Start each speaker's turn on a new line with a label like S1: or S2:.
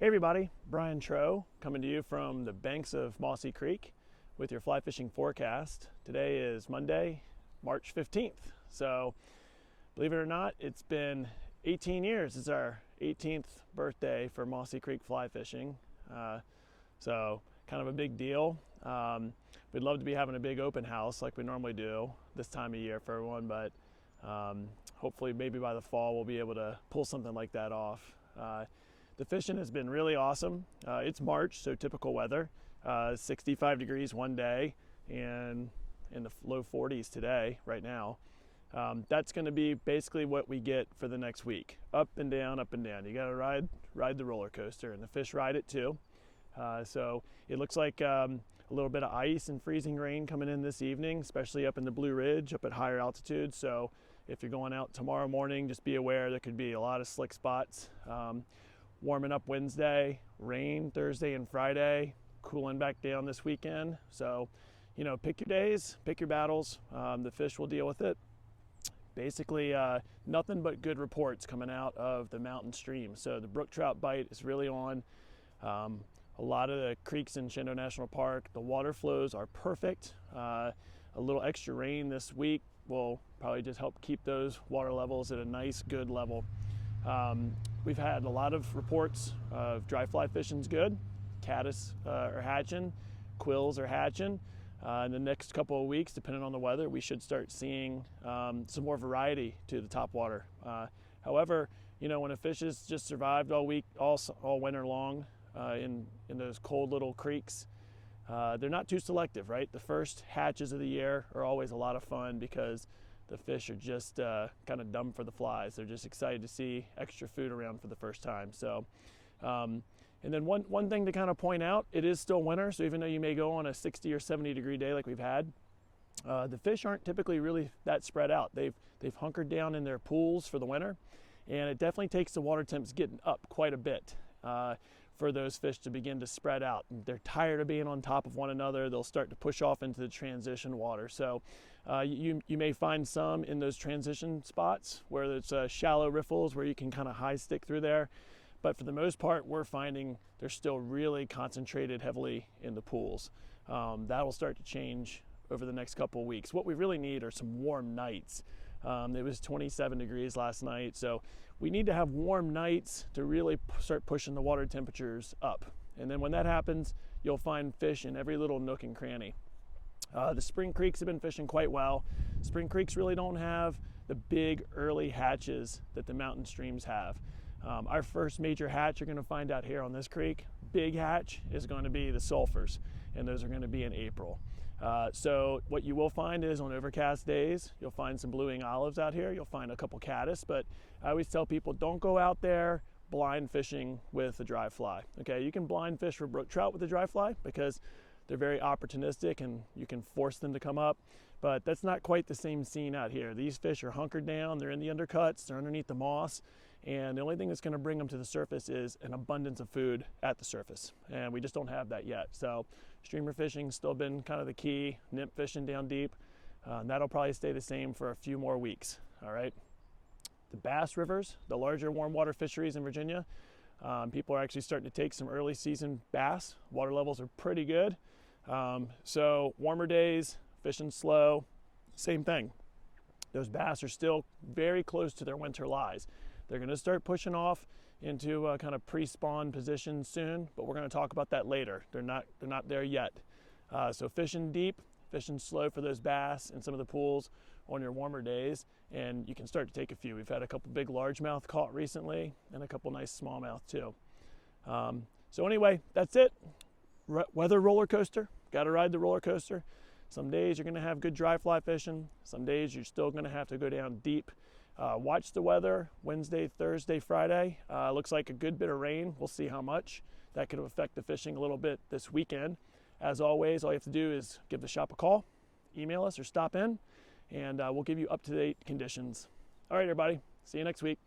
S1: Hey everybody, Brian Trow coming to you from the banks of Mossy Creek with your fly fishing forecast. Today is Monday, March 15th. So believe it or not, it's been 18 years. It's our 18th birthday for Mossy Creek fly fishing. So kind of a big deal. We'd love to be having a big open house like we normally do this time of year for everyone, but hopefully maybe by the fall we'll be able to pull something like that off. The fishing has been really awesome. It's March, so typical weather. 65 degrees one day and in the low 40s today, right now. That's going to be basically what we get for the next week. Up and down, up and down. You got to ride the roller coaster, and the fish ride it too. So it looks like a little bit of ice and freezing rain coming in this evening, especially up in the Blue Ridge, up at higher altitude. So if you're going out tomorrow morning, just be aware there could be a lot of slick spots. Warming up Wednesday, rain Thursday and Friday, cooling back down this weekend. So, you know, pick your days, pick your battles. The fish will deal with it. Basically, nothing but good reports coming out of the mountain stream. So the brook trout bite is really on. A lot of the creeks in Shenandoah National Park, the water flows are perfect. A little extra rain this week will probably just help keep those water levels at a nice, good level. We've had a lot of reports of dry fly fishing's good. Caddis are hatching, quills are hatching. In the next couple of weeks, depending on the weather, we should start seeing some more variety to the top water. However, you know, when a fish has just survived all week, all winter long in those cold little creeks, they're not too selective, right? The first hatches of the year are always a lot of fun because the fish are just kind of dumb for the flies. They're just excited to see extra food around for the first time. So, and then one thing to kind of point out, it is still winter. So even though you may go on a 60 or 70 degree day like we've had, the fish aren't typically really that spread out. They've hunkered down in their pools for the winter, and it definitely takes the water temps getting up quite a bit for those fish to begin to spread out. They're tired of being on top of one another. They'll start to push off into the transition water. So you may find some in those transition spots where it's shallow riffles where you can kind of high stick through there. But for the most part, we're finding they're still really concentrated heavily in the pools. That'll start to change over the next couple of weeks. What we really need are some warm nights. It was 27 degrees last night, so we need to have warm nights to really start pushing the water temperatures up. And then when that happens, you'll find fish in every little nook and cranny. The spring creeks have been fishing quite well. Spring creeks really don't have the big early hatches that the mountain streams have. Our first major hatch you're going to find out here on this creek, big hatch, is going to be the sulphurs, and those are going to be in April. So what you will find is on overcast days, you'll find some blue-wing olives out here. You'll find a couple caddis, but I always tell people don't go out there blind fishing with a dry fly. Okay, you can blind fish for brook trout with a dry fly because they're very opportunistic and you can force them to come up, but that's not quite the same scene out here. These fish are hunkered down, they're in the undercuts, they're underneath the moss, and the only thing that's going to bring them to the surface is an abundance of food at the surface, and we just don't have that yet. So streamer fishing's still been kind of the key, nymph fishing down deep. That'll probably stay the same for a few more weeks. All right. The bass rivers, the larger warm water fisheries in Virginia, people are actually starting to take some early season bass. Water levels are pretty good. So warmer days, fishing slow, same thing. Those bass are still very close to their winter lies. They're going to start pushing off into kind of pre-spawn positions soon, but we're going to talk about that later. They're not there yet. So fishing deep, fishing slow for those bass in some of the pools on your warmer days, and you can start to take a few. We've had a couple big largemouth caught recently and a couple nice smallmouth too. So anyway, that's it. Weather roller coaster. Got to ride the roller coaster. Some days you're going to have good dry fly fishing. Some days you're still going to have to go down deep. Watch the weather Wednesday, Thursday, Friday. Looks like a good bit of rain. We'll see how much. That could affect the fishing a little bit this weekend. As always, all you have to do is give the shop a call, email us, or stop in, and we'll give you up-to-date conditions. All right, everybody. See you next week.